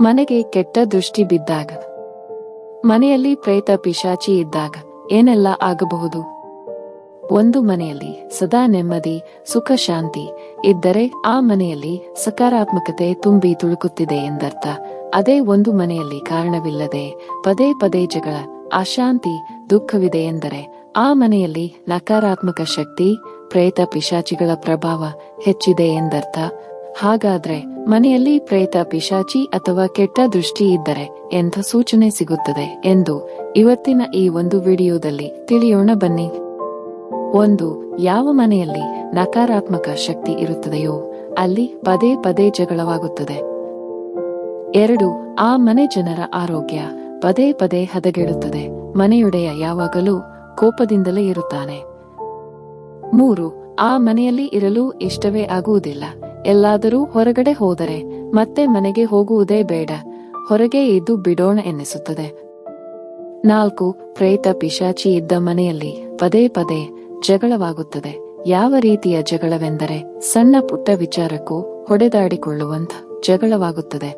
ಮನೆಗೆ ಕೆಟ್ಟ ದೃಷ್ಟಿ ಬಿದ್ದಾಗ, ಮನೆಯಲ್ಲಿ ಪ್ರೇತ ಪಿಶಾಚಿ ಇದ್ದಾಗ ಏನೆಲ್ಲ ಆಗಬಹುದು? ಒಂದು ಮನೆಯಲ್ಲಿ ಸದಾ ನೆಮ್ಮದಿ, ಸುಖ, ಶಾಂತಿ ಇದ್ದರೆ ಆ ಮನೆಯಲ್ಲಿ ಸಕಾರಾತ್ಮಕತೆ ತುಂಬಿ ತುಳುಕುತ್ತಿದೆ ಎಂದರ್ಥ. ಅದೇ ಒಂದು ಮನೆಯಲ್ಲಿ ಕಾರಣವಿಲ್ಲದೆ ಪದೇ ಪದೇ ಜಗಳ, ಅಶಾಂತಿ, ದುಃಖವಿದೆ ಎಂದರೆ ಆ ಮನೆಯಲ್ಲಿ ನಕಾರಾತ್ಮಕ ಶಕ್ತಿ, ಪ್ರೇತ ಪಿಶಾಚಿಗಳ ಪ್ರಭಾವ ಹೆಚ್ಚಿದೆ ಎಂದರ್ಥ. ಹಾಗಾದ್ರೆ ಮನೆಯಲ್ಲಿ ಪ್ರೇತ ಪಿಶಾಚಿ ಅಥವಾ ಕೆಟ್ಟ ದೃಷ್ಟಿ ಇದ್ದರೆ ಎಂಥ ಸೂಚನೆ ಸಿಗುತ್ತದೆ ಎಂದು ಇವತ್ತಿನ ಈ ಒಂದು ವಿಡಿಯೋದಲ್ಲಿ ತಿಳಿಯೋಣ ಬನ್ನಿ. 1. ಯಾವ ಮನೆಯಲ್ಲಿ ನಕಾರಾತ್ಮಕ ಶಕ್ತಿ ಇರುತ್ತದೆಯೋ ಅಲ್ಲಿ ಪದೇ ಪದೇ ಜಗಳವಾಗುತ್ತದೆ. 2. ಆ ಮನೆ ಜನರ ಆರೋಗ್ಯ ಪದೇ ಪದೇ ಹದಗೆಡುತ್ತದೆ. ಮನೆಯೊಡೆಯ ಯಾವಾಗಲೂ ಕೋಪದಿಂದಲೇ ಇರುತ್ತಾನೆ. 3. ಆ ಮನೆಯಲ್ಲಿ ಇರಲು ಇಷ್ಟವೇ ಆಗುವುದಿಲ್ಲ. ಎಲ್ಲಾದರೂ ಹೊರಗಡೆ ಹೋದರೆ ಮತ್ತೆ ಮನೆಗೆ ಹೋಗುವುದೇ ಬೇಡ, ಹೊರಗೆ ಇದ್ದು ಬಿಡೋಣ ಎನ್ನಿಸುತ್ತದೆ. 4. ಪ್ರೇತ ಪಿಶಾಚಿ ಇದ್ದ ಮನೆಯಲ್ಲಿ ಪದೇ ಪದೇ ಜಗಳವಾಗುತ್ತದೆ. ಯಾವ ರೀತಿಯ ಜಗಳವೆಂದರೆ ಸಣ್ಣ ಪುಟ್ಟ ವಿಚಾರಕ್ಕೂ ಹೊಡೆದಾಡಿಕೊಳ್ಳುವಂಥ ಜಗಳವಾಗುತ್ತದೆ.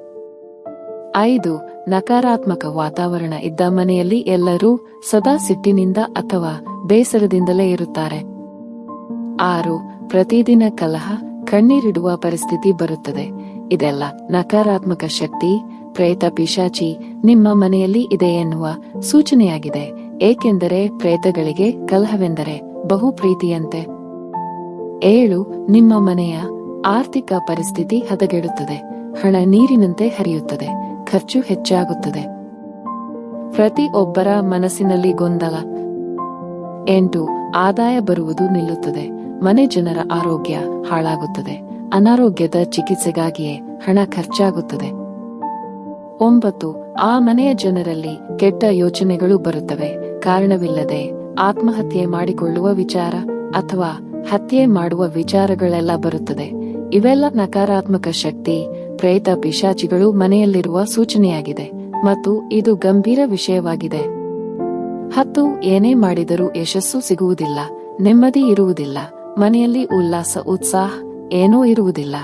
5. ನಕಾರಾತ್ಮಕ ವಾತಾವರಣ ಇದ್ದ ಮನೆಯಲ್ಲಿ ಎಲ್ಲರೂ ಸದಾ ಸಿಟ್ಟಿನಿಂದ ಅಥವಾ ಬೇಸರದಿಂದಲೇ ಇರುತ್ತಾರೆ. 6. ಪ್ರತಿದಿನ ಕಲಹ, ಕಣ್ಣೀರಿಡುವ ಪರಿಸ್ಥಿತಿ ಬರುತ್ತದೆ. ಇದೆಲ್ಲ ನಕಾರಾತ್ಮಕ ಶಕ್ತಿ, ಪ್ರೇತ ಪಿಶಾಚಿ ನಿಮ್ಮ ಮನೆಯಲ್ಲಿ ಇದೆ ಎನ್ನುವ ಸೂಚನೆಯಾಗಿದೆ. ಏಕೆಂದರೆ ಪ್ರೇತಗಳಿಗೆ ಕಲಹವೆಂದರೆ ಬಹು ಪ್ರೀತಿಯಂತೆ. 7. ನಿಮ್ಮ ಮನೆಯ ಆರ್ಥಿಕ ಪರಿಸ್ಥಿತಿ ಹದಗೆಡುತ್ತದೆ. ಹಣ ನೀರಿನಂತೆ ಹರಿಯುತ್ತದೆ, ಖರ್ಚು ಹೆಚ್ಚಾಗುತ್ತದೆ. ಪ್ರತಿಯೊಬ್ಬರ ಮನಸ್ಸಿನಲ್ಲಿ ಗೊಂದಲ. 8. ಆದಾಯ ಬರುವುದು ನಿಲ್ಲುತ್ತದೆ. ಮನೆ ಜನರ ಆರೋಗ್ಯ ಹಾಳಾಗುತ್ತದೆ. ಅನಾರೋಗ್ಯದ ಚಿಕಿತ್ಸೆಗಾಗಿಯೇ ಹಣ ಖರ್ಚಾಗುತ್ತದೆ. 9. ಆ ಮನೆಯ ಜನರಲ್ಲಿ ಕೆಟ್ಟ ಯೋಚನೆಗಳು ಬರುತ್ತವೆ. ಕಾರಣವಿಲ್ಲದೆ ಆತ್ಮಹತ್ಯೆ ಮಾಡಿಕೊಳ್ಳುವ ವಿಚಾರ ಅಥವಾ ಹತ್ಯೆ ಮಾಡುವ ವಿಚಾರಗಳೆಲ್ಲ ಬರುತ್ತದೆ. ಇವೆಲ್ಲ ನಕಾರಾತ್ಮಕ ಶಕ್ತಿ, ಪ್ರೇತ ಪಿಶಾಚಿಗಳು ಮನೆಯಲ್ಲಿರುವ ಸೂಚನೆಯಾಗಿದೆ ಮತ್ತು ಇದು ಗಂಭೀರ ವಿಷಯವಾಗಿದೆ. 10. ಏನೇ ಮಾಡಿದರೂ ಯಶಸ್ಸು ಸಿಗುವುದಿಲ್ಲ, ನೆಮ್ಮದಿ ಇರುವುದಿಲ್ಲ, ಮನೆಯಲ್ಲಿ ಉಲ್ಲಾಸ, ಉತ್ಸಾಹ ಏನೂ ಇರುವುದಿಲ್ಲ.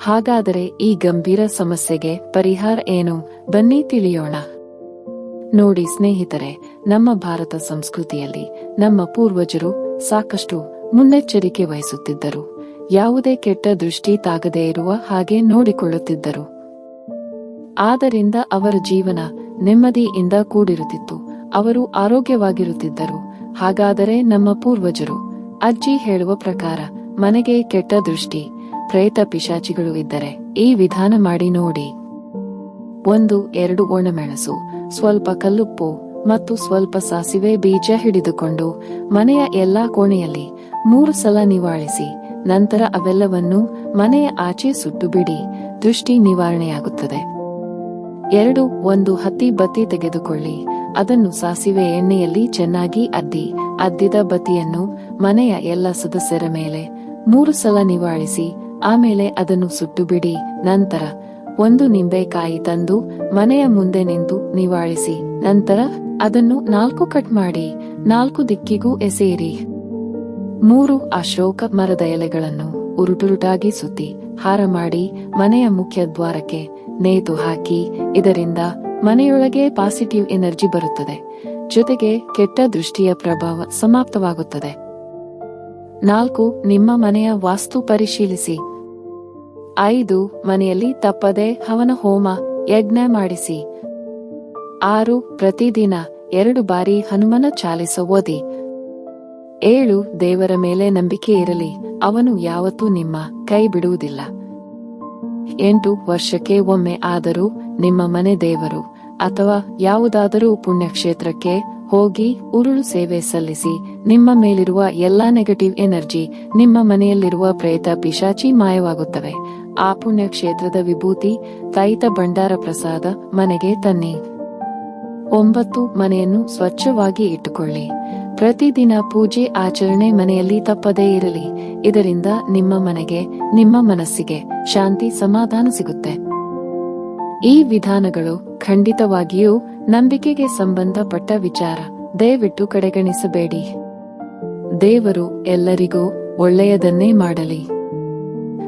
ಹಾಗಾದರೆ ಈ ಗಂಭೀರ ಸಮಸ್ಯೆಗೆ ಪರಿಹಾರ ಏನು? ಬನ್ನಿ ತಿಳಿಯೋಣ. ನೋಡಿ ಸ್ನೇಹಿತರೆ, ನಮ್ಮ ಭಾರತ ಸಂಸ್ಕೃತಿಯಲ್ಲಿ ನಮ್ಮ ಪೂರ್ವಜರು ಸಾಕಷ್ಟು ಮುನ್ನೆಚ್ಚರಿಕೆ ವಹಿಸುತ್ತಿದ್ದರು. ಯಾವುದೇ ಕೆಟ್ಟ ದೃಷ್ಟಿ ತಾಗದೇ ಇರುವ ಹಾಗೆ ನೋಡಿಕೊಳ್ಳುತ್ತಿದ್ದರು. ಆದ್ದರಿಂದ ಅವರ ಜೀವನ ನೆಮ್ಮದಿಯಿಂದ ಕೂಡಿರುತ್ತಿತ್ತು. ಅವರು ಆರೋಗ್ಯವಾಗಿರುತ್ತಿದ್ದರು. ಹಾಗಾದರೆ ನಮ್ಮ ಪೂರ್ವಜರು, ಅಜ್ಜಿ ಹೇಳುವ ಪ್ರಕಾರ ಮನೆಗೆ ಕೆಟ್ಟ ದೃಷ್ಟಿ, ಪ್ರೇತ ಪಿಶಾಚಿಗಳು ಇದ್ದರೆ ಈ ವಿಧಾನ ಮಾಡಿ ನೋಡಿ. 1. 2 ಒಣಮೆಣಸು, ಸ್ವಲ್ಪ ಕಲ್ಲುಪ್ಪು ಮತ್ತು ಸ್ವಲ್ಪ ಸಾಸಿವೆ ಬೀಜ ಹಿಡಿದುಕೊಂಡು ಮನೆಯ ಎಲ್ಲಾ ಕೋಣೆಯಲ್ಲಿ 3 ಸಲ ನಿವಾಳಿಸಿ ನಂತರ ಅವೆಲ್ಲವನ್ನು ಮನೆಯ ಆಚೆ ಸುಟ್ಟು ಬಿಡಿ. ದೃಷ್ಟಿ ನಿವಾರಣೆಯಾಗುತ್ತದೆ. 2. ಒಂದು ಹತ್ತಿ ಬತ್ತಿ ತೆಗೆದುಕೊಳ್ಳಿ. ಅದನ್ನು ಸಾಸಿವೆ ಎಣ್ಣೆಯಲ್ಲಿ ಚೆನ್ನಾಗಿ ಅದ್ದಿದ ಬತ್ತಿಯನ್ನು ಮನೆಯ ಎಲ್ಲ ಸದಸ್ಯರ ಮೇಲೆ 3 ಸಲ ನಿವಾಳಿಸಿ ಆಮೇಲೆ ಅದನ್ನು ಸುಟ್ಟು ಬಿಡಿ. ನಂತರ 1 ನಿಂಬೆಕಾಯಿ ತಂದು ಮನೆಯ ಮುಂದೆ ನಿಂತು ನಿವಾಳಿಸಿ ನಂತರ ಅದನ್ನು 4 ಕಟ್ ಮಾಡಿ 4 ದಿಕ್ಕಿಗೂ ಎಸೆಯಿರಿ. 3 ಅಶೋಕ ಮರದ ಎಲೆಗಳನ್ನು ಉರುಟುರುಟಾಗಿ ಸುತ್ತಿ ಹಾರ ಮಾಡಿ ಮನೆಯ ಮುಖ್ಯ ದ್ವಾರಕ್ಕೆ ನೇತು ಹಾಕಿ. ಇದರಿಂದ ಮನೆಯೊಳಗೆ ಪಾಸಿಟಿವ್ ಎನರ್ಜಿ ಬರುತ್ತದೆ, ಜೊತೆಗೆ ಕೆಟ್ಟ ದೃಷ್ಟಿಯ ಪ್ರಭಾವ ಸಮಾಪ್ತವಾಗುತ್ತದೆ. 4. ನಿಮ್ಮ ಮನೆಯ ವಾಸ್ತು ಪರಿಶೀಲಿಸಿ. 5. ಮನೆಯಲ್ಲಿ ತಪ್ಪದೆ ಹವನ ಹೋಮ ಯಜ್ಞ ಮಾಡಿಸಿ. 6. ಪ್ರತಿದಿನ 2 ಬಾರಿ ಹನುಮನ ಚಾಲಿಸ ಓದಿ. 7. ದೇವರ ಮೇಲೆ ನಂಬಿಕೆ ಇರಲಿ, ಅವನು ಯಾವತ್ತೂ ನಿಮ್ಮ ಕೈ ಬಿಡುವುದಿಲ್ಲ. 8. ವರ್ಷಕ್ಕೆ ಒಮ್ಮೆ ಆದರೂ ನಿಮ್ಮ ಮನೆ ದೇವರು ಅಥವಾ ಯಾವುದಾದರೂ ಪುಣ್ಯಕ್ಷೇತ್ರಕ್ಕೆ ಹೋಗಿ ಉರುಳು ಸೇವೆ ಸಲ್ಲಿಸಿ. ನಿಮ್ಮ ಮೇಲಿರುವ ಎಲ್ಲಾ ನೆಗೆಟಿವ್ ಎನರ್ಜಿ, ನಿಮ್ಮ ಮನೆಯಲ್ಲಿರುವ ಪ್ರೇತ ಪಿಶಾಚಿ ಮಾಯವಾಗುತ್ತವೆ. ಆ ಪುಣ್ಯಕ್ಷೇತ್ರದ ವಿಭೂತಿ, ತೈತ ಭಂಡಾರ ಪ್ರಸಾದ ಮನೆಗೆ ತನ್ನಿ. 9. ಮನೆಯನ್ನು ಸ್ವಚ್ಛವಾಗಿ ಇಟ್ಟುಕೊಳ್ಳಿ. ಪ್ರತಿದಿನ ಪೂಜೆ ಆಚರಣೆ ಮನೆಯಲ್ಲಿ ತಪ್ಪದೇ ಇರಲಿ. ಇದರಿಂದ ನಿಮ್ಮ ಮನೆಗೆ, ನಿಮ್ಮ ಮನಸ್ಸಿಗೆ ಶಾಂತಿ, ಸಮಾಧಾನ ಸಿಗುತ್ತೆ. ಈ ವಿಧಾನಗಳು ಖಂಡಿತವಾಗಿಯೂ ನಂಬಿಕೆಗೆ ಸಂಬಂಧಪಟ್ಟ ವಿಚಾರ. ದಯವಿಟ್ಟು ಕಡೆಗಣಿಸಬೇಡಿ. ದೇವರು ಎಲ್ಲರಿಗೂ ಒಳ್ಳೆಯದನ್ನೇ ಮಾಡಲಿ.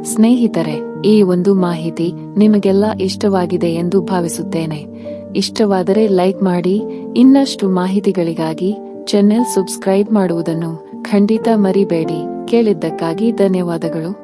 ಸ್ನೇಹಿತರೆ, ಈ ಒಂದು ಮಾಹಿತಿ ನಿಮಗೆಲ್ಲ ಇಷ್ಟವಾಗಿದೆ ಎಂದು ಭಾವಿಸುತ್ತೇನೆ. ಇಷ್ಟವಾದರೆ ಲೈಕ್ ಮಾಡಿ. ಇನ್ನಷ್ಟು ಮಾಹಿತಿಗಳಿಗಾಗಿ ಚಾನೆಲ್ ಸಬ್ಸ್ಕ್ರೈಬ್ ಮಾಡುವುದನ್ನು ಖಂಡಿತ ಮರಿಬೇಡಿ. ಕೇಳಿದ್ದಕ್ಕಾಗಿ ಧನ್ಯವಾದಗಳು.